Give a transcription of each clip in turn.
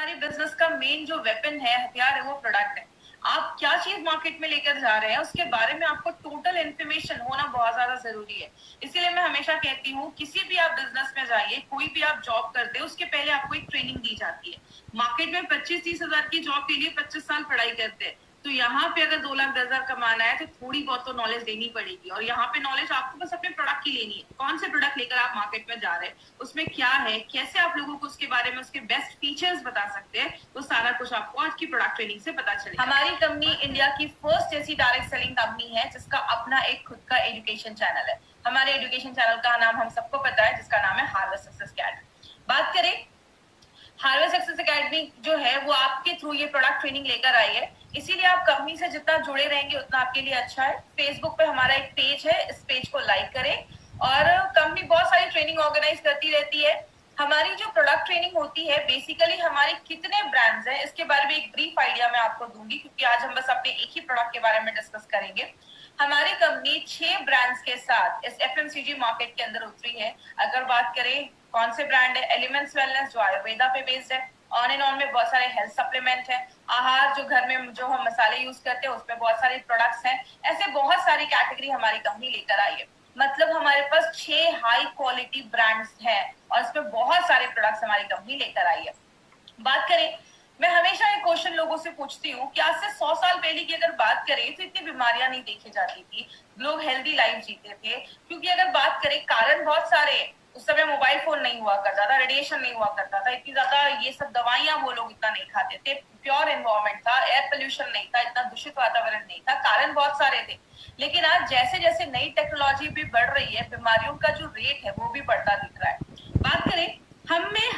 हमारी बिजनेस का मेन जो वेपन है, हथियार है, वो प्रोडक्ट है। आप क्या चीज मार्केट में लेकर जा रहे हैं उसके बारे में आपको टोटल इन्फॉर्मेशन होना बहुत ज्यादा जरूरी है। इसीलिए मैं हमेशा कहती हूँ किसी भी आप बिजनेस में जाइए, कोई भी आप जॉब करते हैं, उसके पहले आपको एक ट्रेनिंग दी जाती है। मार्केट में 25-30 हजार की जॉब के लिए 25 साल पढ़ाई करते हैं, तो यहाँ पे अगर 2 लाख 10 हजार कमाना है तो थोड़ी बहुत तो नॉलेज देनी पड़ेगी। और यहाँ पे नॉलेज आपको बस अपने प्रोडक्ट की लेनी है। कौन से प्रोडक्ट लेकर आप मार्केट में जा रहे हैं, उसमें क्या है, कैसे आप लोगों को उसके बारे में उसके बेस्ट फीचर्स बता सकते हैं, वो सारा कुछ आपको आज की प्रोडक्ट ट्रेनिंग से पता चलेगा। हमारी कंपनी इंडिया की फर्स्ट ऐसी डायरेक्ट सेलिंग कंपनी है जिसका अपना एक खुद का एजुकेशन चैनल है। हमारे एजुकेशन चैनल का नाम हम सबको पता है, जिसका नाम है हार्वेस्ट सक्सेस अकेडमी। बात करें हार्वेस्ट सक्सेस अकेडमी जो है वो आपके थ्रू ये प्रोडक्ट ट्रेनिंग लेकर आई है, इसीलिए आप कंपनी से जितना जुड़े रहेंगे उतना आपके लिए अच्छा है। फेसबुक पे हमारा एक पेज है, इस पेज को लाइक करें। और कंपनी बहुत सारी ट्रेनिंग ऑर्गेनाइज करती रहती है। हमारी जो प्रोडक्ट ट्रेनिंग होती है, बेसिकली हमारे कितने ब्रांड्स हैं इसके बारे में एक ब्रीफ आइडिया मैं आपको दूंगी, क्योंकि आज हम बस अपने एक ही प्रोडक्ट के बारे में डिस्कस करेंगे। हमारी कंपनी 6 ब्रांड्स के साथ इस एफएमसीजी मार्केट के अंदर उतरी है। अगर बात करें कौन से ब्रांड है, एलिमेंट्स वेलनेस जो आयुर्वेदा पे बेस्ड है, ऑन एंड ऑन में बहुत सारे हेल्थ सप्लीमेंट है, आहार जो घर में जो हम मसाले यूज करते हैं उसमें बहुत सारे प्रोडक्ट्स हैं। ऐसे बहुत सारी कैटेगरी हमारी कंपनी लेकर आई है। मतलब हमारे पास 6 हाई क्वालिटी ब्रांड्स हैं और इसमें बहुत सारे प्रोडक्ट्स हमारी कंपनी लेकर आई है। बात करें, मैं हमेशा एक क्वेश्चन लोगों से पूछती हूँ कि आज से 100 साल पहले की अगर बात करें तो इतनी बीमारियां नहीं देखी जाती थी, लोग हेल्दी लाइफ जीते थे। क्योंकि अगर बात करें कारण बहुत सारे, उस समय मोबाइल फोन नहीं हुआ करता था, रेडिएशन नहीं हुआ करता था, इतनी ज्यादा ये सब दवाइयां वो लोग इतना नहीं खाते थे, प्योर एनवायरमेंट था, एयर पोल्यूशन नहीं था, इतना दूषित वातावरण नहीं था, कारण बहुत सारे थे। लेकिन आज जैसे जैसे नई टेक्नोलॉजी भी बढ़ रही है, बीमारियों का जो रेट है वो भी बढ़ता दिख रहा है। बात करें, हमें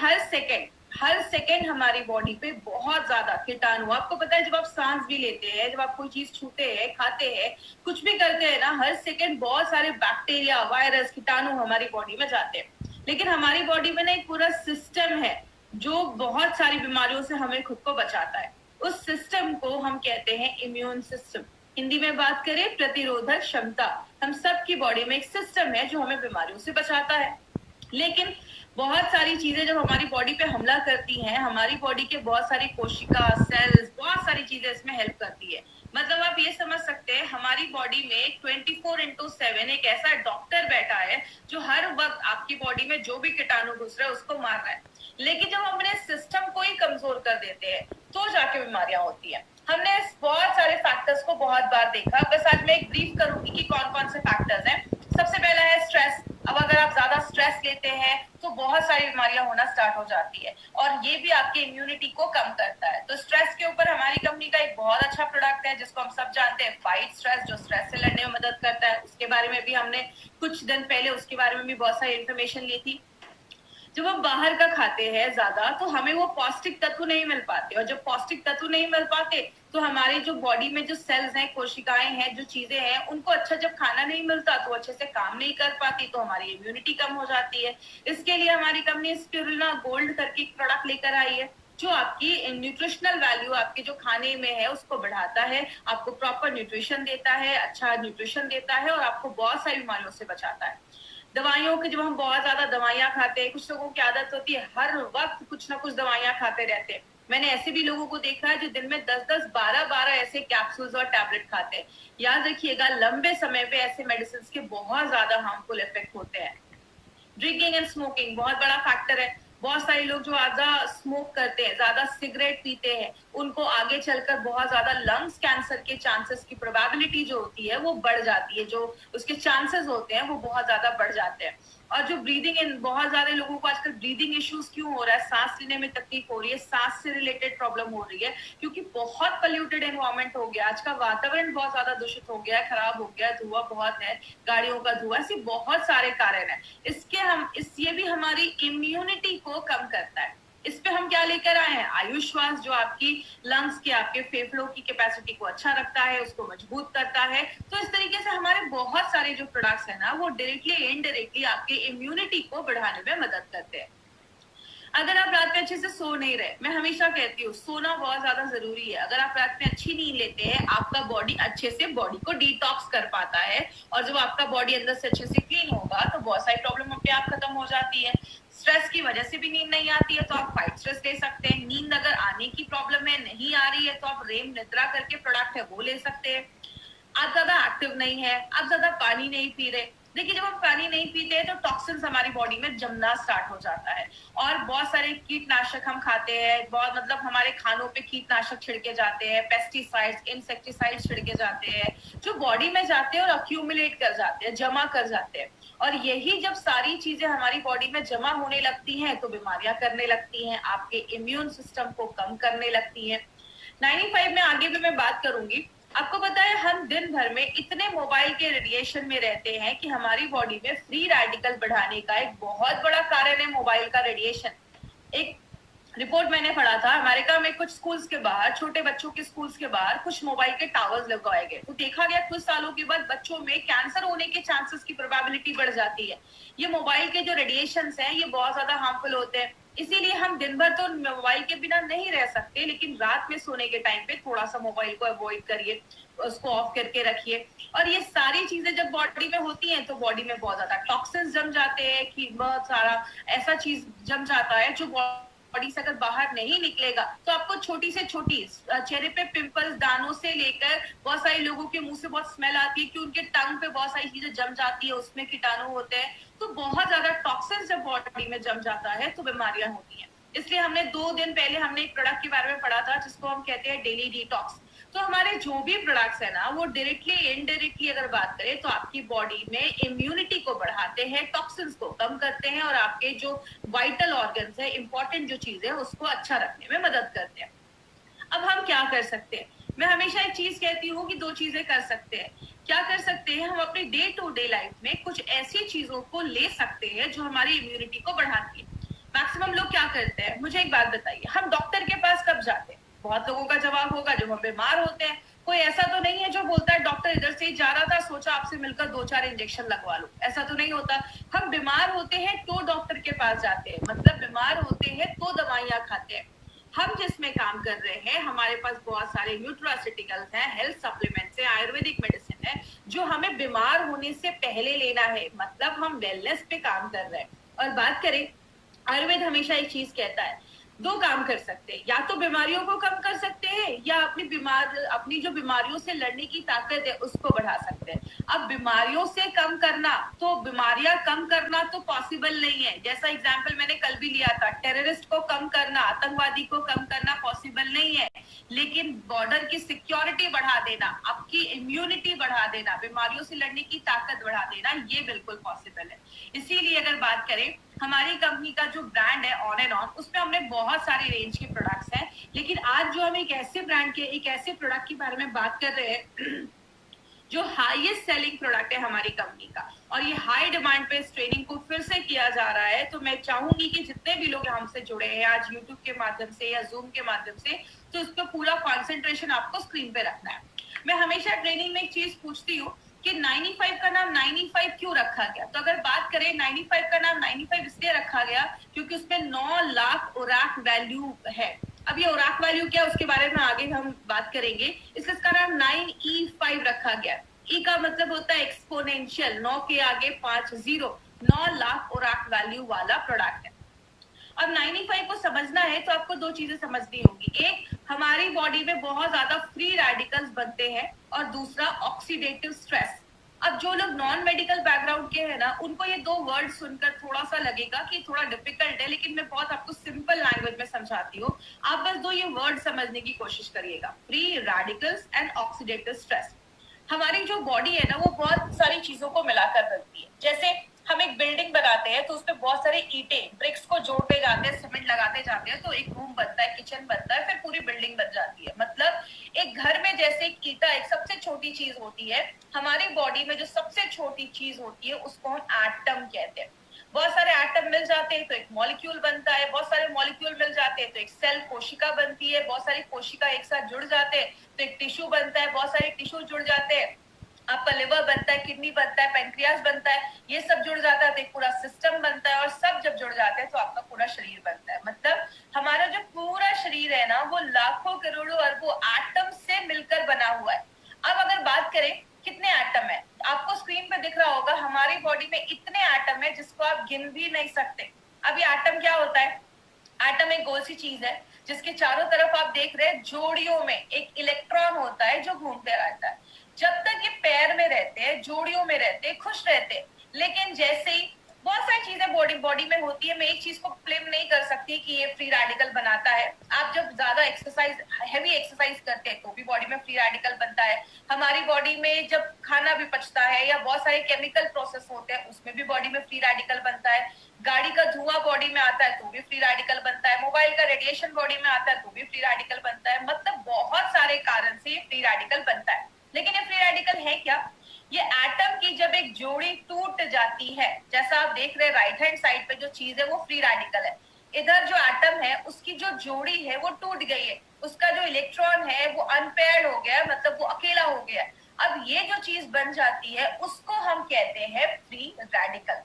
हर सेकेंड हमारी बॉडी पे बहुत ज्यादा कीटाणु, आपको पता है जब आप सांस भी लेते हैं, जब आप कोई चीज छूते हैं, खाते हैं, कुछ भी करते हैं ना, हर सेकेंड बहुत सारे बैक्टीरिया, वायरस, कीटाणु हमारी बॉडी में जाते हैं। लेकिन हमारी बॉडी में ना एक पूरा सिस्टम है जो बहुत सारी बीमारियों से हमें खुद को बचाता है। उस सिस्टम को हम कहते हैं इम्यून सिस्टम। हिंदी में बात करें प्रतिरोधक क्षमता। हम सबकी बॉडी में एक सिस्टम है जो हमें बीमारियों से बचाता है। लेकिन बहुत सारी चीजें जब हमारी बॉडी पे हमला करती हैं, हमारी बॉडी के बहुत सारी कोशिका, सेल्स, बहुत सारी चीजें इसमें हेल्प करती है। मतलब आप ये समझ सकते हैं हमारी बॉडी में 24/7 एक ऐसा डॉक्टर बैठा है जो हर वक्त आपकी बॉडी में जो भी कीटाणु घुस रहा है उसको मार रहा है। लेकिन जब हम अपने सिस्टम को ही कमजोर कर देते हैं तो जाके बीमारियां होती है। हमने बहुत सारे फैक्टर्स को बहुत बार देखा, बस आज मैं एक ब्रीफ करूंगी कि कौन कौन से फैक्टर्स हैं। सबसे पहला है स्ट्रेस। अब अगर आप ज्यादा स्ट्रेस लेते हैं तो बहुत सारी बीमारियां होना स्टार्ट हो जाती है और ये भी आपकी इम्यूनिटी को कम करता है। तो स्ट्रेस के ऊपर हमारी कंपनी का एक बहुत अच्छा प्रोडक्ट है जिसको हम सब जानते हैं, फाइट स्ट्रेस, जो स्ट्रेस से लड़ने में मदद करता है। उसके बारे में भी हमने कुछ दिन पहले उसके बारे में भी बहुत सारी इन्फॉर्मेशन ली थी। जब हम बाहर का खाते हैं ज्यादा तो हमें वो पौष्टिक तत्व नहीं मिल पाते, और जब पौष्टिक तत्व नहीं मिल पाते तो हमारी जो बॉडी में जो सेल्स हैं, कोशिकाएं हैं, जो चीजें हैं, उनको अच्छा जब खाना नहीं मिलता तो अच्छे से काम नहीं कर पाती, तो हमारी इम्यूनिटी कम हो जाती है। इसके लिए हमारी कंपनी स्पिरुलिना गोल्ड करके एक प्रोडक्ट लेकर आई है जो आपकी न्यूट्रिशनल वैल्यू आपके जो खाने में है उसको बढ़ाता है, आपको प्रॉपर न्यूट्रिशन देता है, अच्छा न्यूट्रिशन देता है और आपको बहुत सारी बीमारियों से बचाता है। दवाइयों की, जब हम बहुत ज्यादा दवाइयां खाते हैं, कुछ लोगों की आदत होती है हर वक्त कुछ ना कुछ दवाइयां खाते रहते हैं। मैंने ऐसे भी लोगों को देखा है जो दिन में 10-10, 12-12 ऐसे कैप्सूल्स और टैबलेट खाते हैं। याद रखिएगा लंबे समय पे ऐसे मेडिसिन के बहुत ज्यादा हार्मफुल इफेक्ट होते हैं। ड्रिंकिंग एंड स्मोकिंग बहुत बड़ा फैक्टर है। बहुत सारे लोग जो ज्यादा स्मोक करते हैं, ज्यादा सिगरेट पीते हैं, उनको आगे चलकर बहुत ज्यादा लंग्स कैंसर के चांसेस की प्रोबेबिलिटी जो होती है वो बढ़ जाती है, जो उसके चांसेस होते हैं वो बहुत ज्यादा बढ़ जाते हैं। और जो ब्रीदिंग इन, बहुत सारे लोगों को आजकल ब्रीदिंग इश्यूज क्यों हो रहा है, सांस लेने में तकलीफ हो रही है, सांस से रिलेटेड प्रॉब्लम हो रही है, क्योंकि बहुत पोल्यूटेड एनवायरमेंट हो गया। आज का वातावरण बहुत ज्यादा दूषित हो गया, खराब हो गया, धुआं बहुत है, गाड़ियों का धुआं, ऐसे बहुत सारे कारण है। ये भी हमारी इम्यूनिटी को कम करता है। इस पे हम क्या लेकर आए हैं, आयुश्वास, जो आपकी लंग्स के, आपके फेफड़ों की कैपेसिटी को अच्छा रखता है, उसको मजबूत करता है। तो इस तरीके से हमारे बहुत सारे जो प्रोडक्ट्स है ना वो डायरेक्टली इनडायरेक्टली आपके इम्यूनिटी को बढ़ाने में मदद करते हैं। अगर आप रात में अच्छे से सो नहीं रहे, मैं हमेशा कहती हूँ सोना बहुत ज्यादा जरूरी है। अगर आप रात में अच्छी नींद लेते हैं, आपका बॉडी अच्छे से बॉडी को डिटॉक्स कर पाता है, और जब आपका बॉडी अंदर से अच्छे से क्लीन होगा तो बहुत सारी प्रॉब्लम अपने आप खत्म हो जाती है। स्ट्रेस की वजह से भी नींद नहीं आती है तो आप फाइट स्ट्रेस ले सकते हैं। नींद अगर आने की प्रॉब्लम है, नहीं आ रही है, तो आप रेम निद्रा करके प्रोडक्ट है वो ले सकते हैं। आप ज्यादा एक्टिव नहीं है, आप ज्यादा पानी नहीं पी रहे, देखिए जब हम पानी नहीं पीते हैं तो टॉक्सिन्स हमारी बॉडी में जमना स्टार्ट हो जाता है और बहुत सारे कीटनाशक हम खाते हैं, बहुत मतलब हमारे खानों पे कीटनाशक छिड़के जाते हैं, पेस्टिसाइड्स, इंसेक्टिसाइड्स छिड़के जाते हैं जो बॉडी में जाते हैं और अक्यूमुलेट कर जाते हैं, जमा कर जाते हैं। और यही जब सारी चीजें हमारी बॉडी में जमा होने लगती हैं तो बीमारियां करने लगती हैं, आपके इम्यून सिस्टम को कम करने लगती हैं। 95 में आगे भी मैं बात करूंगी। आपको पता है हम दिन भर में इतने मोबाइल के रेडिएशन में रहते हैं कि हमारी बॉडी में फ्री रेडिकल बढ़ाने का एक बहुत बड़ा कारण है मोबाइल का रेडिएशन। एक रिपोर्ट मैंने पढ़ा था, अमेरिका में कुछ स्कूल्स के बाहर, छोटे बच्चों के स्कूल्स के बाहर कुछ मोबाइल के टावर्स लगाए गए तो देखा गया कुछ सालों के बाद बच्चों में कैंसर होने के चांसेस की प्रोबेबिलिटी बढ़ जाती है। ये मोबाइल के जो रेडिएशंस हैं ये बहुत ज्यादा हार्मफुल होते हैं। इसीलिए हम दिन भर तो मोबाइल के बिना नहीं रह सकते, लेकिन रात में सोने के टाइम पे थोड़ा सा मोबाइल को अवॉइड करिए, उसको ऑफ करके रखिए। और ये सारी चीजें जब बॉडी में होती हैं तो बॉडी में बहुत ज्यादा टॉक्सिन्स जम जाते हैं कि बहुत सारा ऐसा चीज जम जाता है जो बॉडी से अगर बाहर नहीं निकलेगा तो आपको छोटी से छोटी चेहरे पे पिंपल्स, दानों से लेकर बहुत सारे लोगों के मुंह से बहुत स्मेल आती है कि उनके टंग पे बहुत सारी चीजें जम जाती है, उसमें कीटाणु होते हैं। तो बहुत ज्यादा टॉक्सिन जब बॉडी में जम जाता है तो बीमारियां होती हैं। इसलिए हमने 2 दिन पहले हमने एक प्रोडक्ट के बारे में पढ़ा था जिसको हम कहते हैं डेली डिटॉक्स। तो हमारे जो भी प्रोडक्ट्स है ना वो डायरेक्टली इनडायरेक्टली अगर बात करें तो आपकी बॉडी में इम्यूनिटी को बढ़ाते हैं, टॉक्सिन्स को कम करते हैं और आपके जो वाइटल ऑर्गन्स है, इंपॉर्टेंट जो चीज है उसको अच्छा रखने में मदद करते हैं। अब हम क्या कर सकते हैं? मैं हमेशा एक चीज कहती हूँ कि 2 चीजें कर सकते हैं। क्या कर सकते हैं? हम अपनी डे टू डे लाइफ में कुछ ऐसी चीजों को ले सकते हैं जो हमारी इम्यूनिटी को बढ़ाती है। मैक्सिमम लोग क्या करते हैं, मुझे एक बात बताइए, हम डॉक्टर के पास कब जाते हैं? बहुत लोगों का जवाब होगा जब हम बीमार होते हैं। कोई ऐसा तो नहीं है जो बोलता है डॉक्टर इधर से ही जा रहा था, सोचा आपसे मिलकर 2-4 इंजेक्शन लगवा लो, ऐसा तो नहीं होता। हम बीमार होते हैं तो डॉक्टर के पास जाते हैं, मतलब बीमार होते हैं तो दवाइयां खाते हैं। हम जिसमें काम कर रहे हैं हमारे पास बहुत सारे न्यूट्रास्यूटिकल्स हैं, हेल्थ सप्लीमेंट्स हैं, आयुर्वेदिक मेडिसिन है जो हमें बीमार होने से पहले लेना है, मतलब हम वेलनेस पे काम कर रहे हैं। और बात करें, आयुर्वेद हमेशा एक चीज कहता है, 2 काम कर सकते हैं, या तो बीमारियों को कम कर सकते हैं या अपनी जो बीमारियों से लड़ने की ताकत है उसको बढ़ा सकते हैं। अब बीमारियों से कम करना, तो बीमारियां कम करना तो पॉसिबल नहीं है। जैसा एग्जांपल मैंने कल भी लिया था, टेररिस्ट को कम करना, आतंकवादी को कम करना पॉसिबल नहीं है, लेकिन बॉर्डर की सिक्योरिटी बढ़ा देना, आपकी इम्यूनिटी बढ़ा देना, बीमारियों से लड़ने की ताकत बढ़ा देना, ये बिल्कुल पॉसिबल है। इसीलिए अगर बात करें, हमारी कंपनी का जो ब्रांड है ऑन एंड ऑन, उसमें हमने बहुत सारे रेंज के प्रोडक्ट्स हैं, लेकिन आज जो हम एक ऐसे ब्रांड के एक ऐसे प्रोडक्ट के बारे में बात कर रहे हैं जो हाईएस्ट सेलिंग प्रोडक्ट है हमारी कंपनी का, और ये हाई डिमांड पे इस ट्रेनिंग को फिर से किया जा रहा है। तो मैं चाहूंगी कि जितने भी लोग हमसे जुड़े हैं आज यूट्यूब के माध्यम से या जूम के माध्यम से, तो उस पर पूरा कॉन्सेंट्रेशन आपको स्क्रीन पे रखना है। मैं हमेशा ट्रेनिंग में एक चीज पूछती हूँ कि 95 का नाम 95 क्यों रखा गया? तो अगर बात करें 95 का नाम 95 इसलिए रखा गया क्योंकि उसमें 9 लाख ओराक वैल्यू है। अब ये ओराक वैल्यू क्या है उसके बारे में आगे हम बात करेंगे। इसलिए इसका नाम 9E5 रखा गया। ई का मतलब होता है एक्सपोनेंशियल, 9 के आगे 5 0, 9 लाख ओराक वैल्यू वाला प्रोडक्ट है। अब 95 को समझना है तो आपको 2 चीजें समझनी होगी। एक, हमारी बॉडी में बहुत ज्यादा फ्री रेडिकल्स बनते हैं, और दूसरा ऑक्सीडेटिव स्ट्रेस। अब जो लोग नॉन मेडिकल बैकग्राउंड के हैं ना, उनको ये 2 वर्ड सुनकर थोड़ा सा लगेगा कि थोड़ा डिफिकल्ट है, लेकिन मैं बहुत आपको सिंपल लैंग्वेज में समझाती हूँ। आप बस 2 ये वर्ड समझने की कोशिश करिएगा, free radicals and oxidative stress. हमारी जो बॉडी है ना वो बहुत सारी चीजों को मिलाकर बनती है। जैसे हम एक बिल्डिंग बनाते हैं तो उसमें बहुत सारे ईंटें, ब्रिक्स को जोड़ते जाते हैं, सीमेंट लगाते जाते हैं, तो एक रूम बनता है, किचन बनता है, फिर पूरी बिल्डिंग बन जाती है। मतलब एक घर में जैसे एक ईंटा एक सबसे छोटी चीज होती है, हमारी बॉडी में जो सबसे छोटी चीज होती है उसको हम एटम कहते हैं। बहुत सारे एटम मिल जाते हैं तो एक मॉलिक्यूल बनता है, बहुत सारे मॉलिक्यूल मिल जाते हैं तो एक सेल, कोशिका बनती है, बहुत सारी कोशिका एक साथ जुड़ जाते हैं तो एक टिश्यू बनता है, बहुत सारे टिश्यू जुड़ जाते हैं, आपका लिवर बनता है, किडनी बनता है, पेनक्रियास बनता है, ये सब जुड़ जाता है तो एक पूरा सिस्टम बनता है, और सब जब जुड़ जाते हैं तो आपका पूरा शरीर बनता है। मतलब हमारा जो पूरा शरीर है ना वो लाखों करोड़ों अरबों एटम से मिलकर बना हुआ है। अब अगर बात करें कितने एटम है, आपको स्क्रीन पे दिख रहा होगा हमारी बॉडी में इतने एटम है जिसको आप गिन भी नहीं सकते। अब ये एटम क्या होता है? एटम एक गोल सी चीज है जिसके चारों तरफ आप देख रहे हैं जोड़ियों में एक इलेक्ट्रॉन होता है जो घूमते रहता है। जब तक ये पैर में रहते हैं, जोड़ियों में रहते हैं, खुश रहते हैं, लेकिन जैसे ही बहुत सारी चीजें बॉडी में होती है, मैं एक चीज को ब्लेम नहीं कर सकती कि ये फ्री रेडिकल बनाता है। आप जब ज्यादा एक्सरसाइज, हैवी एक्सरसाइज करते हैं तो भी बॉडी में फ्री रेडिकल बनता है। हमारी बॉडी में जब खाना भी पचता है या बहुत सारे केमिकल प्रोसेस होते हैं उसमें भी बॉडी में फ्री रेडिकल बनता है। गाड़ी का धुआं बॉडी में आता है तो भी फ्री रेडिकल बनता है। मोबाइल का रेडिएशन बॉडी में आता है तो भी फ्री रेडिकल बनता है। मतलब बहुत सारे कारण से ये फ्री रेडिकल बनता है। लेकिन ये फ्री रेडिकल है क्या? ये एटम की जब एक जोड़ी टूट जाती है, जैसा आप देख रहे हैं राइट हैंड साइड पे जो चीज है वो फ्री रेडिकल है। इधर जो एटम है उसकी जो जोड़ी है वो टूट गई है, उसका जो इलेक्ट्रॉन है वो अनपेयर्ड हो गया, मतलब वो अकेला हो गया। अब ये जो चीज बन जाती है उसको हम कहते हैं फ्री रेडिकल।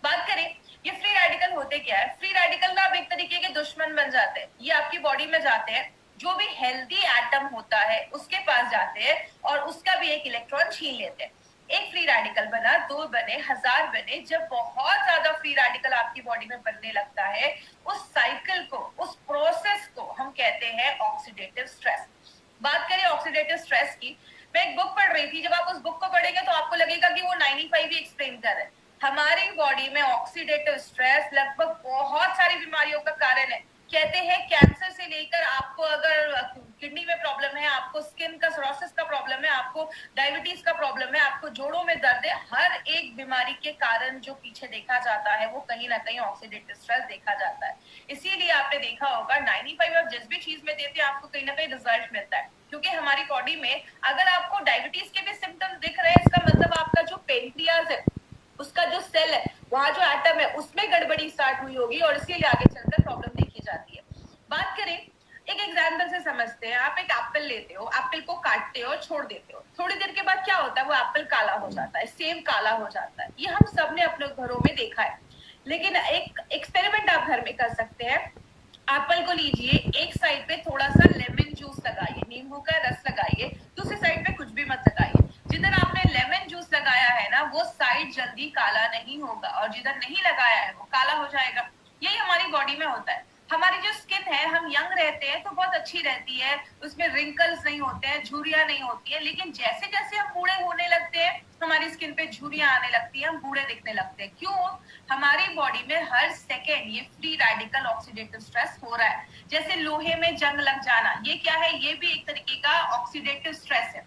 बात करें ये फ्री रेडिकल होते क्या है? फ्री रेडिकल ना अब एक तरीके के दुश्मन बन जाते हैं। ये आपकी बॉडी में जाते हैं, जो भी हेल्दी एटम होता है उसके पास जाते हैं और उसका भी एक इलेक्ट्रॉन छीन लेते हैं। एक फ्री रेडिकल बना, 2 बने, 1000 बने। जब बहुत ज्यादा फ्री रेडिकल आपकी बॉडी में बनने लगता है, उस साइकिल को, उस प्रोसेस को हम कहते हैं ऑक्सीडेटिव स्ट्रेस। बात करें ऑक्सीडेटिव स्ट्रेस की, मैं एक बुक पढ़ रही थी। जब आप उस बुक को पढ़ेंगे तो आपको लगेगा कि वो 95 ही एक्सप्लेन कर रहे हैं। हमारी बॉडी में ऑक्सीडेटिव स्ट्रेस लगभग बहुत सारी बीमारियों का कारण है। कहते हैं कैंसर से लेकर आपको अगर किडनी में प्रॉब्लम है, आपको स्किन का सोरोसिस का प्रॉब्लम है, आपको डायबिटीज का प्रॉब्लम है, आपको जोड़ों में दर्द है, हर एक बीमारी के कारण जो पीछे देखा जाता है वो कहीं ना कहीं ऑक्सीडेटिव स्ट्रेस देखा जाता है। इसीलिए आपने देखा होगा 95 आप जिस भी चीज में देते हैं आपको कहीं ना कहीं रिजल्ट मिलता है। क्योंकि हमारी बॉडी में अगर आपको डायबिटीज के भी सिम्टम्स दिख रहे हैं, इसका मतलब आपका जो पेनक्रियाज है, उसका जो सेल है, वहां जो एटम है उसमें गड़बड़ी स्टार्ट हुई होगी और इसीलिए आगे चलकर प्रॉब्लम देखी जाती है। बात करें, एक एग्जाम्पल से समझते हैं। आप एक एप्पल लेते हो, एप्पल को काटते हो और छोड़ देते हो, थोड़ी देर के बाद क्या होता है? वो एप्पल काला हो जाता है, सेब काला हो जाता है। ये हम सबने अपने घरों में देखा है। लेकिन एक एक्सपेरिमेंट आप घर में कर सकते हैं। एप्पल को लीजिए, एक साइड पे थोड़ा सा लेमन जूस लगाइए, नींबू का रस लगाइए, दूसरी साइड पे कुछ भी मत लगाइए। जिधर आपने लेमन जूस लगाया है ना, वो साइड जल्दी काला नहीं होगा और जिधर नहीं लगाया है वो काला हो जाएगा। यही हमारी बॉडी में होता है। हमारी जो स्किन है, हम यंग रहते हैं तो बहुत अच्छी रहती है, उसमें रिंकल्स नहीं होते हैं, झुर्रियां नहीं होती है। लेकिन जैसे जैसे हम बूढ़े होने लगते हैं हमारी स्किन पे झुर्रियां आने लगती है, हम बूढ़े दिखने लगते हैं। क्यों? हमारी बॉडी में हर सेकेंड ये फ्री रेडिकल ऑक्सीडेटिव स्ट्रेस हो रहा है। जैसे लोहे में जंग लग जाना, ये क्या है? ये भी एक तरीके का ऑक्सीडेटिव स्ट्रेस है।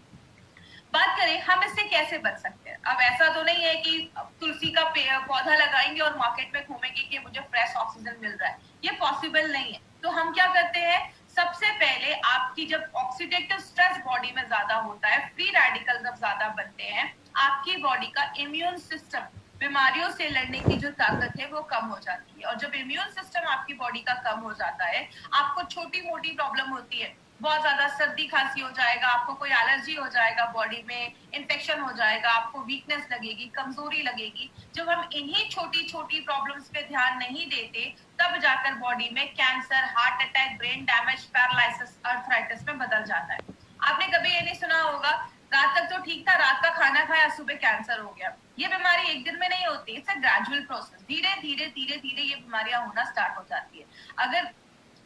बात करें हम इससे कैसे बच सकते हैं। अब ऐसा तो नहीं है कि तुलसी का पौधा लगाएंगे और मार्केट में घूमेंगे कि मुझे फ्रेश ऑक्सीजन मिल रहा है, ये पॉसिबल नहीं है। तो हम क्या करते हैं, सबसे पहले आपकी जब ऑक्सीडेटिव स्ट्रेस बॉडी में ज्यादा होता है, फ्री रेडिकल जब ज्यादा बनते हैं, आपकी बॉडी का इम्यून सिस्टम, बीमारियों से लड़ने की जो ताकत है वो कम हो जाती है। और जब इम्यून सिस्टम आपकी बॉडी का कम हो जाता है, आपको छोटी मोटी प्रॉब्लम होती है, बहुत ज्यादा सर्दी खांसी हो जाएगा, आपको कोई एलर्जी हो जाएगा, बॉडी में इन्फेक्शन हो जाएगा, आपको वीकनेस लगेगी, कमजोरी लगेगी। जब हम इन्हीं छोटी छोटी प्रॉब्लम्स पे ध्यान नहीं देते, तब जाकर बॉडी में cancer, heart attack, brain damage, paralysis, arthritis में बदल जाता है। आपने कभी ये नहीं सुना होगा, रात तक तो ठीक था, रात का खाना खाया, सुबह कैंसर हो गया। ये बीमारी एक दिन में नहीं होती, इट्स अ ग्रेजुअल प्रोसेस। धीरे धीरे धीरे धीरे ये बीमारियां होना स्टार्ट हो जाती है। अगर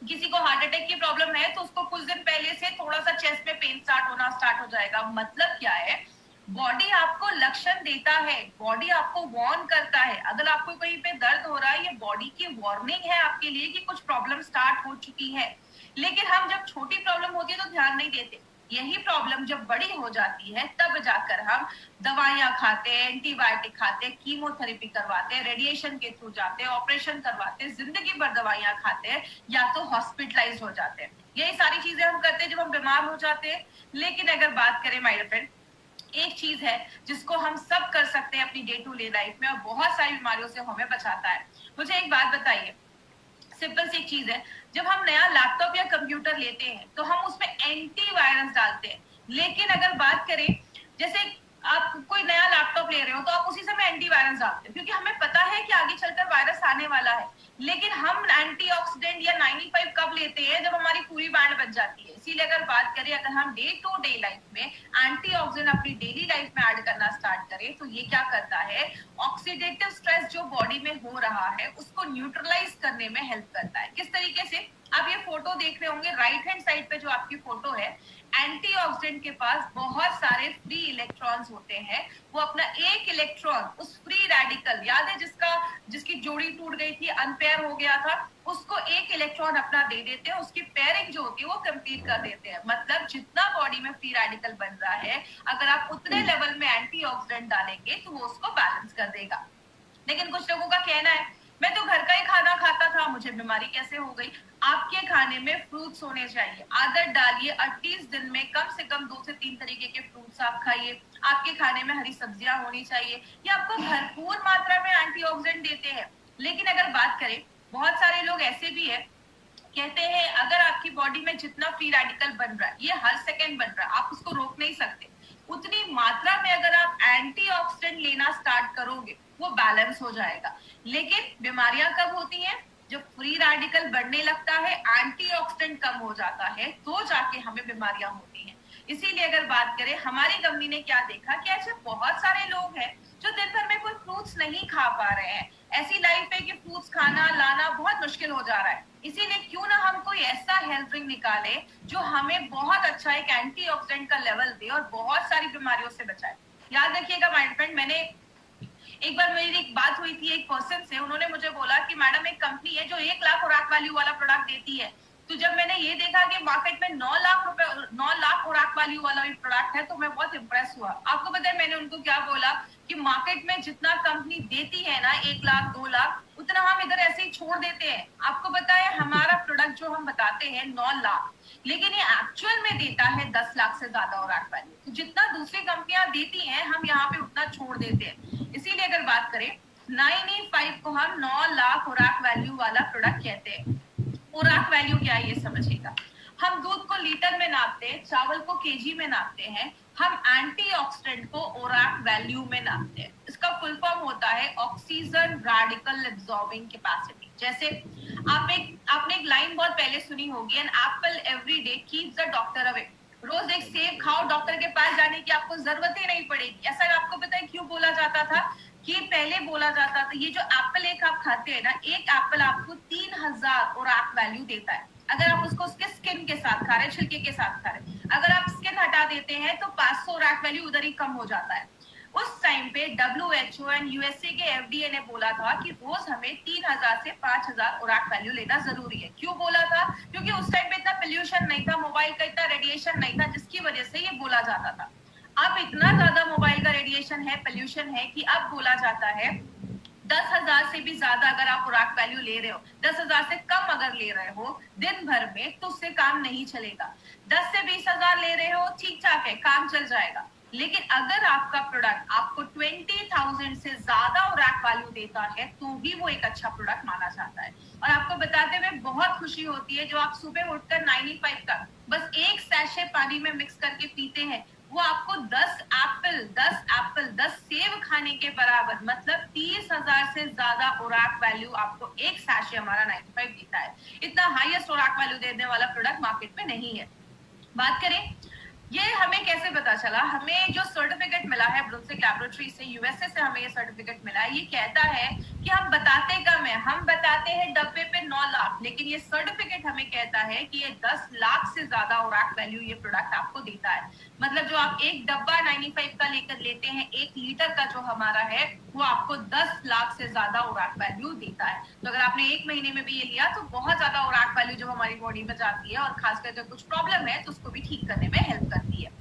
किसी को हार्ट अटैक की प्रॉब्लम है तो उसको कुछ दिन पहले से थोड़ा सा चेस्ट में पेन स्टार्ट हो जाएगा। मतलब क्या है? बॉडी आपको लक्षण देता है, बॉडी आपको वार्न करता है। अगर आपको कहीं पे दर्द हो रहा है, ये बॉडी की वार्निंग है आपके लिए कि कुछ प्रॉब्लम स्टार्ट हो चुकी है। लेकिन हम जब छोटी प्रॉब्लम होती है तो ध्यान नहीं देते। यही प्रॉब्लम जब बड़ी हो जाती है तब जाकर हम दवाइयां खाते हैं, एंटीबायोटिक खाते हैं, कीमोथेरेपी करवाते हैं, रेडिएशन के थ्रू जाते हैं, ऑपरेशन करवाते हैं, जिंदगी भर दवाइयां खाते हैं, या तो हॉस्पिटलाइज हो जाते हैं। यही सारी चीजें हम करते हैं जब हम बीमार हो जाते हैं। लेकिन अगर बात करें माय फ्रेंड, एक चीज है जिसको हम सब कर सकते हैं अपनी डे टू डे लाइफ में और बहुत सारी बीमारियों से हमें बचाता है। मुझे एक बात बताइए, सिंपल सी एक चीज है, जब हम नया लैपटॉप या कंप्यूटर लेते हैं तो हम उसमें एंटीवायरस डालते हैं। लेकिन अगर बात करें, जैसे आप कोई नया लैपटॉप ले रहे हो तो आप उसी समय एंटीवायरस डालते हैं, क्योंकि हमें पता है कि आगे चलकर वायरस आने वाला है। लेकिन हम एंटीऑक्सीडेंट या 95 कब लेते हैं? जब हमारी पूरी बैंड बच जाती है। इसीलिए अगर बात करें, अगर हम डे टू डे लाइफ में एंटीऑक्सीडेंट अपनी डेली लाइफ में ऐड करना स्टार्ट करें तो ये क्या करता है, ऑक्सीडेटिव स्ट्रेस जो बॉडी में हो रहा है उसको न्यूट्रलाइज करने में हेल्प करता है। किस तरीके से, आप ये फोटो देख रहे होंगे, राइट हैंड साइड पे जो आपकी फोटो है, एंटीऑक्सीडेंट के पास बहुत सारे फ्री इलेक्ट्रॉन्स होते हैं। वो अपना एक इलेक्ट्रॉन उस फ्री रेडिकल, याद है जिसकी जोड़ी टूट गई थी, अनपेयर हो गया था, उसको एक इलेक्ट्रॉन अपना दे देते हैं, उसकी पेयरिंग जो होती है वो कंप्लीट कर देते हैं। मतलब जितना बॉडी में फ्री रेडिकल बन रहा है, अगर आप उतने लेवल में एंटीऑक्सीडेंट डालेंगे तो वो उसको बैलेंस कर देगा। लेकिन कुछ लोगों का कहना है मैं तो घर का ही खाना खाता था, मुझे बीमारी कैसे हो गई। आपके खाने में फ्रूट्स होने चाहिए, आदत डालिए, एटलीस्ट दिन में कम से कम 2 से 3 तरीके के फ्रूट्स आप खाइए। आपके खाने में हरी सब्जियां होनी चाहिए, ये आपको भरपूर मात्रा में एंटीऑक्सीडेंट देते हैं। लेकिन अगर बात करें, बहुत सारे लोग ऐसे भी है, कहते हैं अगर आपकी बॉडी में जितना फ्री रेडिकल बन रहा है, ये हर सेकेंड बन रहा है, आप उसको रोक नहीं सकते, उतनी मात्रा में अगर आप एंटीऑक्सीडेंट लेना स्टार्ट करोगे वो बैलेंस हो जाएगा। लेकिन बीमारियां कब होती हैं, जब फ्री रेडिकल बढ़ने लगता है, एंटीऑक्सीडेंट कम हो जाता है, तो जाके हमें बीमारियां होती हैं। इसीलिए अगर बात करें, हमारी कंपनी ने क्या देखा कि ऐसे बहुत सारे लोग हैं जो दिन भर में कोई फ्रूट्स नहीं खा पा रहे हैं, ऐसी लाइफ है कि फ्रूट्स खाना लाना बहुत मुश्किल हो जा रहा है। इसीलिए क्यों ना हम कोई ऐसा हेल्थ ड्रिंक निकाले जो हमें बहुत अच्छा एक एंटीऑक्सीडेंट का लेवल दे और बहुत सारी बीमारियों से बचाए। याद रखिएगा माय फ्रेंड, मैंने एक बार मेरी एक बात हुई थी एक पर्सन से, उन्होंने मुझे बोला कि मैडम एक कंपनी है जो 1 लाख खुराक वैल्यू वाला प्रोडक्ट देती है। तो जब मैंने ये देखा कि मार्केट में 9 लाख खुराक वैल्यू वाला भी प्रोडक्ट है तो मैं बहुत इंप्रेस हुआ। आपको पता है मैंने उनको क्या बोला कि मार्केट में जितना कंपनी देती है ना 1 लाख 2 लाख, उतना हम इधर ऐसे ही छोड़ देते हैं। आपको पता है हमारा प्रोडक्ट जो हम बताते हैं 9 लाख, लेकिन ये एक्चुअल में देता है 10 लाख से ज्यादा खुराक वैल्यू। तो जितना दूसरी कंपनियां देती हैं हम यहाँ पे उतना छोड़ देते हैं। इसीलिए अगर बात करें, 9E5 को हम 9 लाख खुराक वैल्यू वाला प्रोडक्ट कहते हैं। खुराक वैल्यू क्या है ये समझिएगा। हम दूध को लीटर में नापते हैं, चावल को केजी में नापते हैं, हम एंटीऑक्सीडेंट को ओराक वैल्यू में नापते हैं। इसका फुल फॉर्म होता है ऑक्सीजन रेडिकल एब्जॉर्बिंग कैपेसिटी। जैसे आपने एक लाइन बहुत पहले सुनी होगी, an apple every day keeps the doctor away. रोज एक सेब खाओ, डॉक्टर के पास जाने की आपको जरूरत ही नहीं पड़ेगी। ऐसा आपको पता है क्यों बोला जाता था? कि पहले बोला जाता था ये जो एप्पल एक आप खाते हैं ना, एक एप्पल आपको 3000 ओराक वैल्यू देता है। अगर आप उसको उसके स्किन के साथ खा रहे हैं, छिलके के साथ खा रहे हैं, अगर आप स्किन हटा देते हैं तो 500 ओराक वैल्यू उधर ही कम हो जाता है। उस टाइम पे WHO एंड यूएसए के FDA ने बोला था कि रोज हमें 3000 से 5000 ओराक वैल्यू लेना जरूरी है। क्यों बोला था? क्योंकि उस टाइम पे इतना पोल्यूशन नहीं था, मोबाइल का इतना रेडिएशन नहीं था, जिसकी वजह से ये बोला जाता था। अब इतना ज्यादा मोबाइल का रेडिएशन है, पोल्यूशन है कि अब बोला जाता है 10,000 से भी ज्यादा अगर आप खुराक वैल्यू ले रहे हो, 10,000 से कम अगर ले रहे हो दिन भर में, तो उससे काम नहीं चलेगा। 10 से 20,000 ले रहे हो, ठीक ठाक है, काम चल जाएगा। लेकिन अगर आपका प्रोडक्ट आपको 20,000 से ज्यादा खुराक वैल्यू देता है तो ही वो एक अच्छा प्रोडक्ट माना जाता है। और आपको बताते हुए बहुत खुशी होती है, जो आप सुबह उठकर 9E5 का बस एक सैशे पानी में मिक्स करके पीते हैं, वो आपको 10 सेब खाने के बराबर, मतलब 30,000 से ज्यादा ओराक वैल्यू आपको एक सैशे हमारा 9E5 देता है। इतना हाईएस्ट ओराक वैल्यू देने वाला प्रोडक्ट मार्केट में नहीं है। बात करें ये हमें कैसे पता चला, हमें जो सर्टिफिकेट मिला है ब्रुंसविक लैबोरेटरी से, यूएसए से हमें ये सर्टिफिकेट मिला है। ये कहता है कि हम बताते कम है, हम बताते हैं डब्बे पे 9 लाख, लेकिन ये सर्टिफिकेट हमें कहता है कि ये 10 लाख से ज्यादा ओराक वैल्यू ये प्रोडक्ट आपको देता है। मतलब जो आप एक डब्बा 9E5 का लेकर लेते हैं, 1 लीटर का जो हमारा है, वो आपको 10 लाख से ज्यादा ओराक वैल्यू देता है। तो अगर आपने 1 महीने में भी ये लिया तो बहुत ज्यादा ओराक वैल्यू जो हमारी बॉडी में जाती है, और खासकर अगर कुछ प्रॉब्लम है तो उसको भी ठीक करने में हेल्प करती है।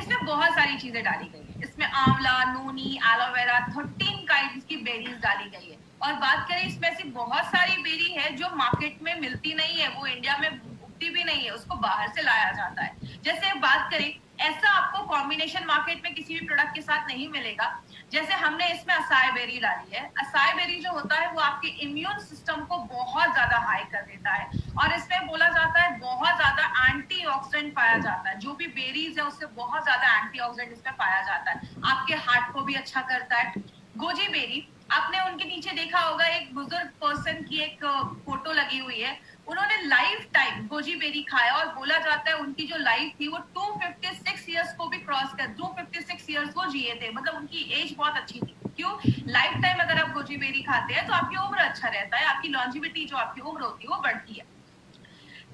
इसमें बहुत सारी चीजें डाली गई है। इसमें आंवला, नोनी, एलोवेरा, 13 काइंड्स की बेरीज डाली गई है। और बात करें, इसमें ऐसी बहुत सारी बेरी है जो मार्केट में मिलती नहीं है, वो इंडिया में उगती भी नहीं है, उसको बाहर से लाया जाता है। जैसे बात करें, ऐसा आपको कॉम्बिनेशन मार्केट में किसी भी प्रोडक्ट के साथ नहीं मिलेगा। जैसे हमने इसमें असाई बेरी डाली है। असाई बेरी जो होता है वो आपके इम्यून सिस्टम को बहुत ज्यादा हाई कर देता है, और इसमें बोला जाता है बहुत ज्यादा एंटीऑक्सीडेंट पाया जाता है। जो भी बेरीज है उससे बहुत ज्यादा एंटीऑक्सीडेंट इसमें पाया जाता है, आपके हार्ट को भी अच्छा करता है। गोजी बेरी, आपने उनके नीचे देखा होगा एक बुजुर्ग पर्सन की एक फोटो लगी हुई है, उन्होंने लाइफ टाइम गोजी बेरी खाया और बोला जाता है उनकी जो लाइफ थी वो 256 ईयर्स को भी क्रॉस कर 256 ईयर्स वो जिए थे, मतलब उनकी एज बहुत अच्छी थी। क्यों? लाइफ टाइम अगर आप गोजी बेरी खाते हैं तो आपकी उम्र अच्छा रहता है, आपकी लॉन्जिविटी जो आपकी उम्र होती है वो बढ़ती है।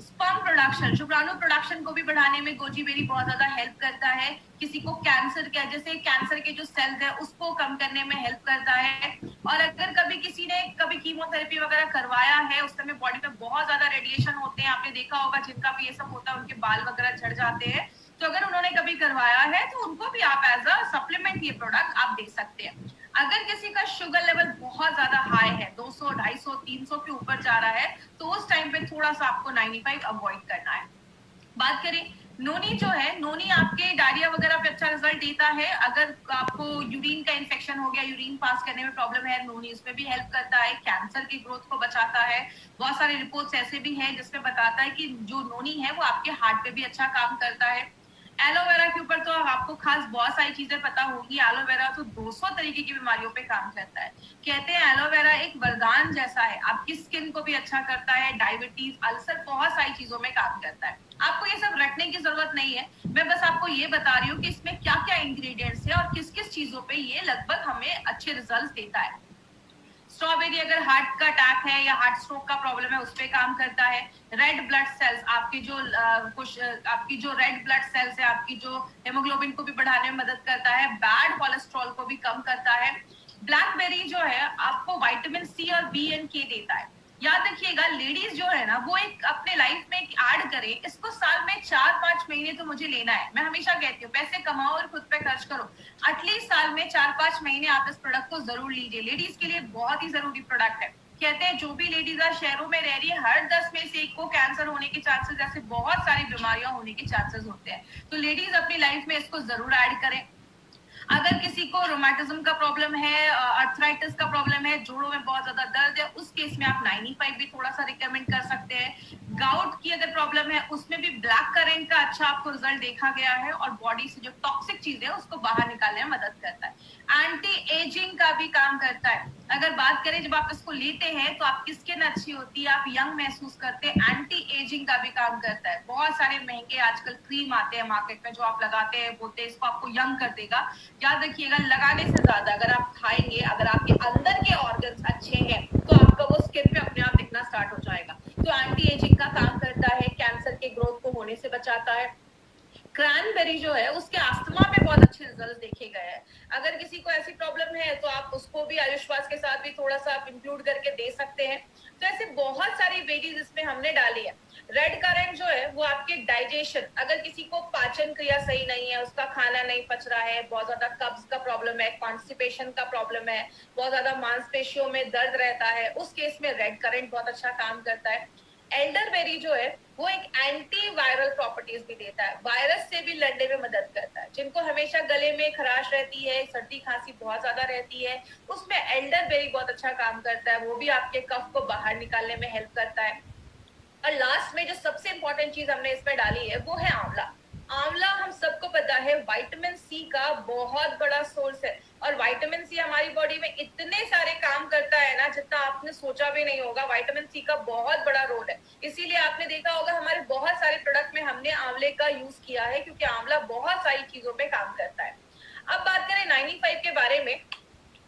स्पर्म प्रोडक्शन, शुक्राणु प्रोडक्शन को भी बढ़ाने में गोजी बेरी बहुत ज्यादा हेल्प करता है। किसी को कैंसर के जैसे कैंसर के जो सेल्स है उसको कम करने में हेल्प करता है। और अगर कभी किसी ने कभी कीमोथेरेपी वगैरह करवाया है, उस समय बॉडी में बहुत ज्यादा रेडिएशन होते हैं, आपने देखा होगा जिनका भी ये सब होता है उनके बाल वगैरह झड़ जाते हैं, तो अगर उन्होंने कभी करवाया है तो उनको भी आप एज अ सप्लीमेंट ये प्रोडक्ट आप दे सकते हैं। अगर किसी का शुगर लेवल बहुत ज्यादा हाई है, 200, 250, 300 के ऊपर जा रहा है, तो उस टाइम पे थोड़ा सा आपको 95 अवॉइड करना है। बात करें नोनी जो है, नोनी आपके डायरिया वगैरह पे अच्छा रिजल्ट देता है। अगर आपको यूरिन का इन्फेक्शन हो गया, यूरिन पास करने में प्रॉब्लम है, नोनी उसमें भी हेल्प करता है। कैंसर की ग्रोथ को बचाता है। बहुत सारे रिपोर्ट्स ऐसे भी हैं जिसमें बताता है कि जो नोनी है वो आपके हार्ट पे भी अच्छा काम करता है। एलोवेरा के ऊपर तो आपको खास बहुत सारी चीजें पता होगी। एलोवेरा तो 200 तरीके की बीमारियों पे काम करता है। कहते हैं एलोवेरा एक वरदान जैसा है, आपकी स्किन को भी अच्छा करता है, डायबिटीज, अल्सर, बहुत सारी चीजों में काम करता है। आपको ये सब रखने की जरूरत नहीं है, मैं बस आपको ये बता रही हूँ कि इसमें क्या क्या इंग्रेडिएंट्स है और किस किस चीजों पे ये लगभग हमें अच्छे रिजल्ट देता है। स्ट्रॉबेरी अगर हार्ट का अटैक है या हार्ट स्ट्रोक का प्रॉब्लम है उस पर काम करता है। रेड ब्लड सेल्स, आपकी जो आपकी जो रेड ब्लड सेल्स है, आपकी जो हेमोग्लोबिन को भी बढ़ाने में मदद करता है। बैड कोलेस्ट्रॉल को भी कम करता है। ब्लैकबेरी जो है आपको विटामिन सी और बी एंड के देता है। याद रखिएगा लेडीज जो है ना वो एक अपने लाइफ में ऐड करें इसको, साल में 4-5 महीने तो मुझे लेना है। मैं हमेशा कहती हूँ पैसे कमाओ और खुद पे खर्च करो, एटलीस्ट साल में 4-5 महीने आप इस प्रोडक्ट को जरूर लीजिए। लेडीज के लिए बहुत ही जरूरी प्रोडक्ट है। कहते हैं जो भी लेडीज आज शहरों में रह रही है हर 10 में से एक को कैंसर होने के चांसेस, ऐसे बहुत सारी बीमारियां होने के चांसेस होते हैं। तो लेडीज अपनी लाइफ में इसको जरूर ऐड करें। अगर किसी को रोमेटिज्म का प्रॉब्लम है, अर्थराइटिस का प्रॉब्लम है, जोड़ों में बहुत ज्यादा दर्द है, उस केस में आप 95 भी थोड़ा सा रिकमेंड कर सकते हैं। गाउट की अगर प्रॉब्लम है उसमें भी ब्लैक करेंट का अच्छा आपको रिजल्ट देखा गया है और बॉडी से जो टॉक्सिक चीजें है उसको बाहर निकालने में मदद करता है। एंटी एजिंग का भी काम करता है। अगर बात करें जब आप इसको लेते हैं तो आपकी स्किन अच्छी होती है, आप यंग महसूस करते हैं। एंटी एजिंग का भी काम करता है। बहुत सारे महंगे आजकल क्रीम आते हैं मार्केट में जो आप लगाते हैं, बोलते हैं इसको आपको यंग कर देगा। याद रखिएगा लगाने से ज्यादा अगर आप खाएंगे, अगर आपके अंदर के ऑर्गन्स अच्छे हैं तो आपका वो स्किन पे अपने आप दिखना स्टार्ट हो जाएगा। तो एंटी एजिंग का काम करता है, कैंसर के ग्रोथ को होने से बचाता है। क्रैनबेरी जो है उसके अस्थमा पे बहुत अच्छे रिजल्ट देखे गए हैं। अगर किसी को ऐसी प्रॉब्लम है तो आप उसको भी आयुष्वास के साथ भी थोड़ा सा आप इंक्लूड करके दे सकते हैं। तो ऐसे बहुत सारी वेजीज इसमें हमने डाली है। रेड करेंट जो है वो आपके डाइजेशन, अगर किसी को पाचन क्रिया सही नहीं है, उसका खाना नहीं पच रहा है, बहुत ज्यादा कब्ज का प्रॉब्लम है, कॉन्स्टिपेशन का प्रॉब्लम है, बहुत ज्यादा मांसपेशियों में दर्द रहता है, उस केस में रेड करेंट बहुत अच्छा काम करता है। एल्डरबेरी जो है वो एक एंटी वायरल प्रॉपर्टीज भी देता है, वायरस से भी लड़ने में मदद करता है। जिनको हमेशा गले में खराश रहती है, सर्दी खांसी बहुत ज्यादा रहती है, उसमें एल्डरबेरी बहुत अच्छा काम करता है, वो भी आपके कफ को बाहर निकालने में हेल्प करता है। और लास्ट में जो सबसे इंपॉर्टेंट चीज हमने इसमें डाली है वो है आंवला। आंवला हम सबको पता है विटामिन सी का बहुत बड़ा सोर्स है और विटामिन सी हमारी बॉडी में इतने सारे काम करता है ना जितना आपने सोचा भी नहीं होगा। विटामिन सी का बहुत बड़ा रोल है, इसीलिए आपने देखा होगा हमारे बहुत सारे प्रोडक्ट में हमने आंवले का यूज किया है क्योंकि आंवला बहुत सारी चीजों में काम करता है। अब बात करें 95 के बारे में,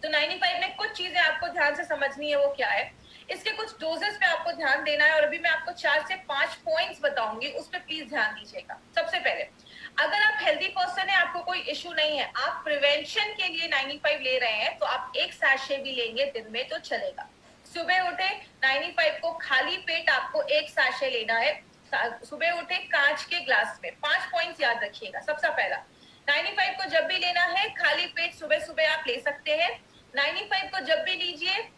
तो 95 में कुछ चीजें आपको ध्यान से समझनी है। वो क्या है, इसके कुछ डोजेस पे आपको ध्यान देना है और अभी मैं आपको 4 से 5 पॉइंट्स बताऊंगी, उस पर प्लीज ध्यान दीजिएगा। सबसे पहले, अगर आप हेल्दी पर्सन है, आपको कोई इश्यू नहीं है, आप प्रिवेंशन के लिए 95 ले रहे हैं, तो आप एक सैशे भी लेंगे दिन में तो चलेगा। सुबह उठे 95 को खाली पेट आपको एक सैशे लेना है। सुबह उठे कांच के ग्लास में। 5 पॉइंट्स याद रखिएगा। सबसे पहला, 95 को जब भी लेना है खाली पेट सुबह सुबह आप ले सकते हैं। 95 को जब भी लीजिए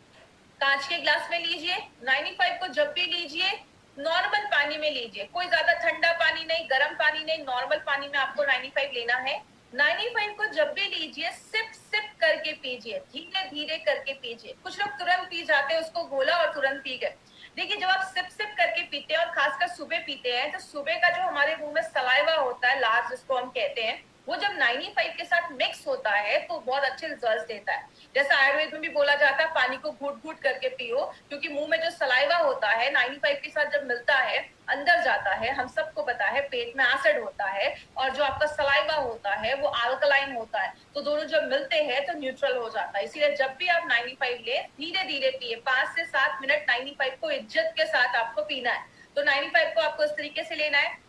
कांच के ग्लास में लीजिए। 95 को जब भी लीजिए नॉर्मल पानी में लीजिए, कोई ज्यादा ठंडा पानी नहीं, गर्म पानी नहीं, नॉर्मल पानी में आपको 95 लेना है। 95 को जब भी लीजिए सिप सिप करके पीजिए, धीरे धीरे करके पीजिए। कुछ लोग तुरंत पी जाते हैं, उसको घोला और तुरंत पी गए। देखिए जब आप सिप सिप करके पीते हैं और खासकर सुबह पीते हैं तो सुबह का जो हमारे मुंह में सलाइवा होता है, लार जिसको हम कहते हैं, वो वो जब 95 के साथ मिक्स होता है तो बहुत अच्छे रिजल्ट देता है। जैसा आयुर्वेद में भी बोला जाता है पानी को घूट घूट करके पियो, क्योंकि मुंह में जो सलाइवा होता है 95 के साथ जब मिलता है अंदर जाता है, हम सबको पता है पेट में एसिड होता है और जो आपका सलाइवा होता है वो अल्कलाइन होता है, तो दोनों जब मिलते हैं तो न्यूट्रल हो जाता है। इसीलिए जब भी आप 95 ले धीरे धीरे पिए, 5 से 7 मिनट 95 को इज्जत के साथ आपको पीना है। तो 95 को आपको इस तरीके से लेना है।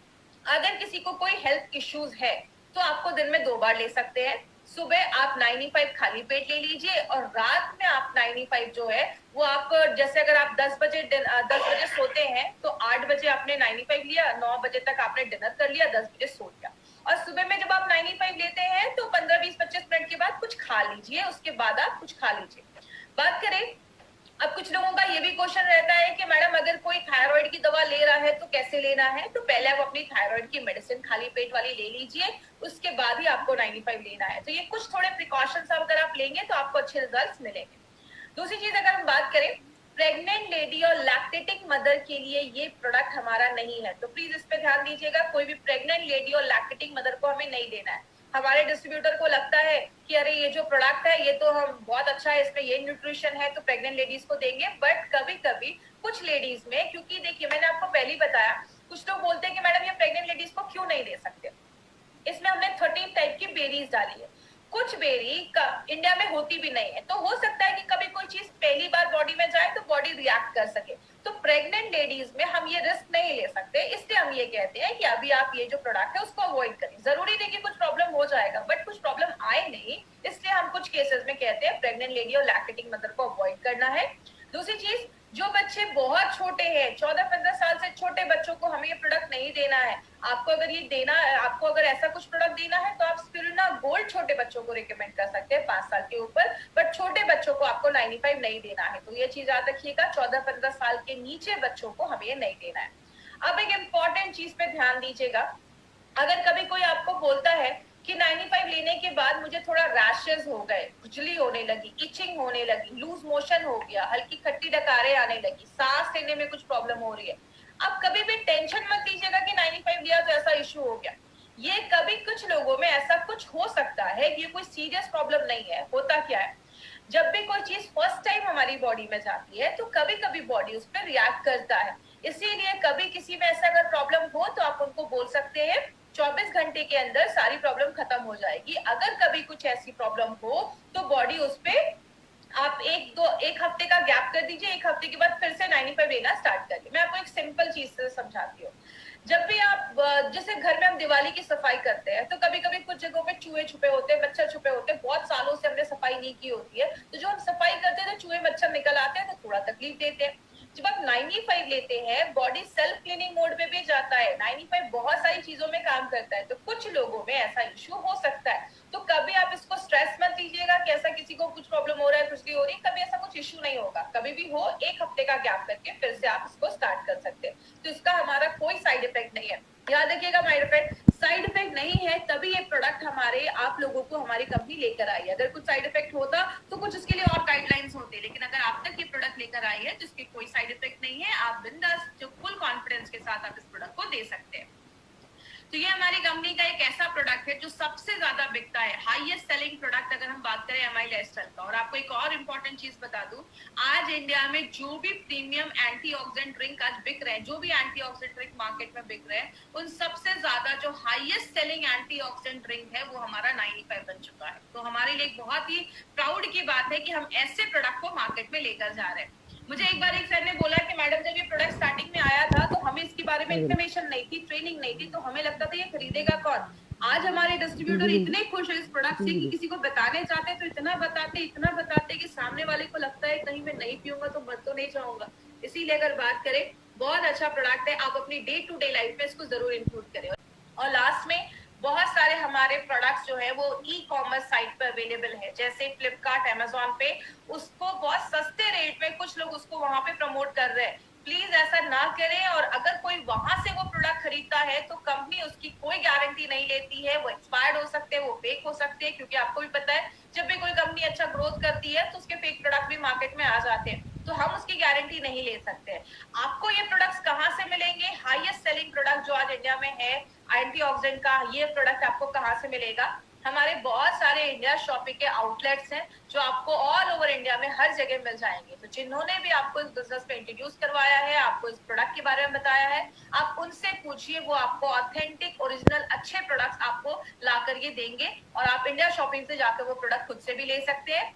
अगर किसी को कोई हेल्थ इश्यूज है तो आपको दिन में 2 बार ले सकते हैं। सुबह आप 95 खाली पेट ले लीजिए और रात में आप 95 जो है वो आप, जैसे अगर आप 10 बजे सोते हैं तो 8 बजे आपने 95 लिया, 9 बजे तक आपने डिनर कर लिया, 10 बजे सो लिया। और सुबह में जब आप 95 लेते हैं तो 15-20-25 मिनट के बाद कुछ खा लीजिए, उसके बाद आप कुछ खा लीजिए। बात करें, अब कुछ लोगों का ये भी क्वेश्चन रहता है कि मैडम अगर कोई थायराइड की दवा ले रहा है तो कैसे लेना है? तो पहले आप अपनी थायराइड की मेडिसिन खाली पेट वाली ले लीजिए, उसके बाद ही आपको 95 लेना है। तो ये कुछ थोड़े प्रिकॉशंस अगर आप लेंगे तो आपको अच्छे रिजल्ट्स मिलेंगे। दूसरी चीज अगर हम बात करें, प्रेग्नेंट लेडी और लैक्टेटिंग मदर के लिए ये प्रोडक्ट हमारा नहीं है, तो प्लीज इस पे ध्यान दीजिएगा। कोई भी प्रेग्नेंट लेडी और लैक्टेटिंग मदर को हमें नहीं देना है। हमारे डिस्ट्रीब्यूटर को लगता है कि अरे ये जो प्रोडक्ट है ये तो हम बहुत अच्छा है, इसमें ये न्यूट्रिशन है तो प्रेग्नेंट लेडीज को देंगे, बट कभी कभी कुछ लेडीज में, क्योंकि देखिए मैंने आपको पहले ही बताया, कुछ लोग बोलते हैं कि मैडम ये प्रेग्नेंट लेडीज को क्यों नहीं दे सकते। इसमें हमने 13 टाइप की बेरीज डाली है। कुछ बेरी इंडिया में होती भी नहीं है, तो हो सकता है कि कभी कोई चीज पहली बार बॉडी में जाए तो बॉडी रिएक्ट कर सके। तो प्रेग्नेंट लेडीज में हम ये रिस्क नहीं ले सकते, इसलिए हम ये कहते हैं कि अभी आप ये जो प्रोडक्ट है उसको अवॉइड करें। जरूरी नहीं कि कुछ प्रॉब्लम हो जाएगा, बट कुछ प्रॉब्लम आए नहीं, इसलिए हम कुछ केसेस में कहते हैं प्रेग्नेंट लेडी और लैक्टेटिंग मदर को अवॉइड करना है। दूसरी चीज, जो बच्चे बहुत छोटे हैं, 14-15 साल से छोटे बच्चों को हमें ये प्रोडक्ट नहीं देना है। आपको अगर ये देना है, आपको अगर ऐसा कुछ प्रोडक्ट देना है तो आप स्पिरुलिना गोल्ड छोटे बच्चों को रिकमेंड कर सकते हैं 5 साल के ऊपर, बट छोटे बच्चों को आपको 95 नहीं देना है। तो ये चीज याद रखिएगा, 14-15 साल के नीचे बच्चों को हमें ये नहीं देना है। अब एक इम्पॉर्टेंट चीज पे ध्यान दीजिएगा, अगर कभी कोई आपको बोलता है कि 95 लेने के बाद मुझे थोड़ा रैशेस हो गए, खुजली होने लगी, इचिंग होने लगी, लूज मोशन हो गया, हल्की खट्टी डकारें आने लगी, सांस लेने में कुछ प्रॉब्लम हो रही है, अब कभी भी टेंशन मत लीजिएगा कि 95 लिया तो ऐसा इश्यू हो गया। ये कभी कुछ लोगों में ऐसा कुछ हो सकता है, ये कोई सीरियस प्रॉब्लम नहीं है। होता क्या है, जब भी कोई चीज फर्स्ट टाइम हमारी बॉडी में जाती है तो कभी कभी बॉडी उस पर रिएक्ट करता है। इसीलिए कभी किसी में ऐसा अगर प्रॉब्लम हो तो आप उनको बोल सकते हैं 24 घंटे के अंदर सारी प्रॉब्लम खत्म हो जाएगी। अगर कभी कुछ ऐसी प्रॉब्लम हो तो बॉडी उस पे आप एक हफ्ते का गैप कर दीजिए, एक हफ्ते के बाद फिर से 95 लेना स्टार्ट करिए। मैं आपको एक सिंपल चीज से समझाती हूँ। जब भी आप, जैसे घर में हम दिवाली की सफाई करते हैं तो कभी कभी कुछ जगहों पे चूहे छुपे होते हैं, मच्छर छुपे होते हैं, बहुत सालों से हमने सफाई नहीं की होती है, तो जो हम सफाई करते हैं तो चूहे मच्छर निकल आते हैं तो थोड़ा तकलीफ देते हैं। जब आप 95 लेते हैं बॉडी सेल्फ क्लीनिंग मोड में भी जाता है, 95 बहुत सारी चीजों में काम करता है, तो कुछ लोगों में ऐसा इश्यू हो सकता है। तो कभी आप इसको स्ट्रेस मत लीजिएगा कि ऐसा किसी को कुछ प्रॉब्लम हो रहा है, खुजली हो रही है, कभी ऐसा कुछ इश्यू नहीं होगा। कभी भी हो, एक हफ्ते का गैप करके फिर से आप इसको स्टार्ट कर सकते हैं, तो इसका हमारा कोई साइड इफेक्ट नहीं है। याद रखिएगा, साइड इफेक्ट नहीं है, तभी ये प्रोडक्ट हमारे आप लोगों को हमारी कंपनी लेकर आई है। अगर कुछ साइड इफेक्ट होता तो कुछ इसके लिए और गाइडलाइंस होते, लेकिन अगर आप तक ये प्रोडक्ट लेकर आई है जिसके कोई साइड इफेक्ट नहीं है, आप बिंदास जो फुल कॉन्फिडेंस के साथ आप इस प्रोडक्ट को दे सकते हैं। तो ये हमारी कंपनी का एक ऐसा प्रोडक्ट है जो सबसे ज्यादा बिकता है, हाईएस्ट सेलिंग प्रोडक्ट अगर हम बात करें एमआई लाइफस्टाइल का। और आपको एक और इम्पोर्टेंट चीज बता दूं, आज इंडिया में जो भी प्रीमियम एंटीऑक्सीडेंट ड्रिंक आज बिक रहे हैं, जो भी एंटीऑक्सीडेंट ड्रिंक मार्केट में बिक रहे हैं, उन सबसे ज्यादा जो हाईएस्ट सेलिंग एंटीऑक्सीडेंट ड्रिंक है वो हमारा 95 बन चुका है। तो हमारे लिए बहुत ही प्राउड की बात है कि हम ऐसे प्रोडक्ट को मार्केट में लेकर जा रहे हैं। मुझे एक बार एक सर ने बोला कि मैडम जब ये प्रोडक्ट स्टार्टिंग में आया था तो हमें इसके बारे में इन्फॉर्मेशन नहीं थी, ट्रेनिंग नहीं थी, तो हमें लगता था ये खरीदेगा कौन। आज हमारे डिस्ट्रीब्यूटर इतने खुश है इस प्रोडक्ट से कि किसी को बताने चाहते तो इतना बताते कि सामने वाले को लगता है कहीं मैं नहीं पीऊंगा तो मर तो नहीं जाऊंगा। इसीलिए अगर बात करें, बहुत अच्छा प्रोडक्ट है, आप अपनी डे टू डे लाइफ में इसको जरूर इंक्लूड करें। और लास्ट में बहुत सारे हमारे प्रोडक्ट्स जो है वो ई कॉमर्स साइट पर अवेलेबल है, जैसे फ्लिपकार्ट, अमेजोन पे, उसको बहुत सस्ते रेट में कुछ लोग उसको वहां पे प्रमोट कर रहे हैं। प्लीज ऐसा ना करें, और अगर कोई वहां से वो प्रोडक्ट खरीदता है तो कंपनी उसकी कोई गारंटी नहीं लेती है, वो एक्सपायर्ड हो सकते हैं, वो फेक हो सकते हैं, क्योंकि आपको भी पता है जब भी कोई कंपनी अच्छा ग्रोथ करती है तो उसके फेक प्रोडक्ट भी मार्केट में आ जाते हैं, तो हम उसकी गारंटी नहीं ले सकते हैं। आपको ये प्रोडक्ट्स कहाँ से मिलेंगे? हाईएस्ट सेलिंग प्रोडक्ट जो आज इंडिया में है एंटीऑक्सीडेंट का ये प्रोडक्ट आपको कहाँ से मिलेगा? हमारे बहुत सारे इंडिया शॉपिंग के आउटलेट्स हैं जो आपको ऑल ओवर इंडिया में हर जगह मिल जाएंगे। तो जिन्होंने भी आपको इस बिजनेस पे इंट्रोड्यूस करवाया है, आपको इस प्रोडक्ट के बारे में बताया है, आप उनसे पूछिए, वो आपको ऑथेंटिक ओरिजिनल अच्छे प्रोडक्ट्स आपको ला कर ये देंगे और आप इंडिया शॉपिंग से जाकर वो प्रोडक्ट खुद से भी ले सकते हैं।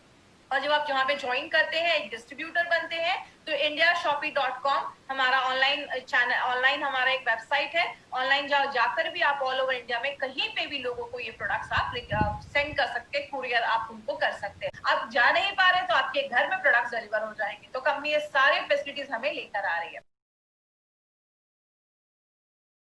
और जब आप जहाँ पे ज्वाइन करते हैं, एक डिस्ट्रीब्यूटर बनते हैं, तो indiashopee.com हमारा ऑनलाइन चैनल, ऑनलाइन हमारा एक वेबसाइट है। ऑनलाइन जाकर भी आप ऑल ओवर इंडिया में कहीं पे भी लोगों को ये प्रोडक्ट्स आप सेंड कर सकते हैं, कुरियर आप उनको कर सकते हैं। आप जा नहीं पा रहे तो आपके घर में प्रोडक्ट्स डिलीवर हो जाएंगे। तो कंपनी ये सारे फैसिलिटीज हमें लेकर आ रही है।